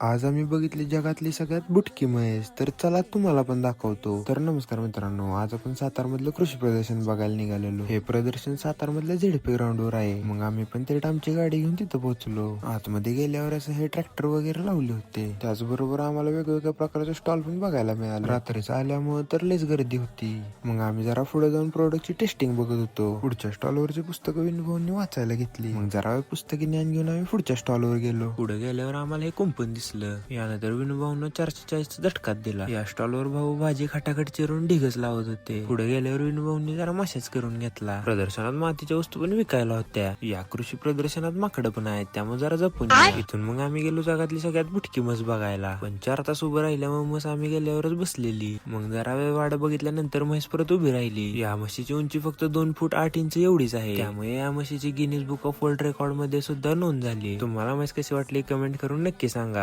आज आम्ही बघितली जगातली सगळ्यात बुटकी म्हैस, तर चला तुम्हाला पण दाखवतो. तर नमस्कार मित्रांनो, आज आपण सातार मधलं कृषी प्रदर्शन बघायला निघालेलो. हे प्रदर्शन सातार मधल्या झेडपी ग्राउंडवर आहे. मग आम्ही पण थेट आमची गाडी घेऊन तिथं पोहोचलो. आतमध्ये गेल्यावर असं हे ट्रॅक्टर वगैरे लावले होते. त्याचबरोबर आम्हाला वेगवेगळ्या प्रकारचे स्टॉल पण बघायला मिळाले. रात्रीचं आल्यामुळे तर लयच गर्दी होती. मग आम्ही जरा पुढे जाऊन प्रोडक्टची टेस्टिंग बघत होतो. पुढच्या स्टॉलवरची पुस्तकं विनभाऊंनी वाचायला घेतली. मग जरा पुस्तकी ज्ञान घेऊन आम्ही पुढच्या स्टॉलवर गेलो. पुढे गेल्यावर आम्हाला हे कुंपण दिसलं. यानंतर विनूभाऊनं 440 झटकात दिला. या स्टॉलवर भाऊ भाजी खटाखट चिरून ढिगच लावत होते. पुढे गेल्यावर विनूभाऊंनी जरा मसाज करून घेतला. प्रदर्शनात मातीच्या वस्तू पण विकायला होत्या. या कृषी प्रदर्शनात माकडं पण आहेत, त्यामुळे जरा जपून या. इथून मग आम्ही गेलो जगातली सगळ्यात बुटकी म्हस बघायला. पण 4 तास उभं राहिल्यामुळे म्हस आम्ही गेल्यावरच बसलेली. मग जरा वेळ वाट बघितल्यानंतर म्हैस परत उभी राहिली. या म्हशीची उंची फक्त 2 फूट 8 इंच एवढीच आहे. त्यामुळे या म्हशीची Guinness book of world record मध्ये सुद्धा नोंद झाली. तुम्हाला म्हैस कशी वाटली कमेंट करून नक्की सांगा.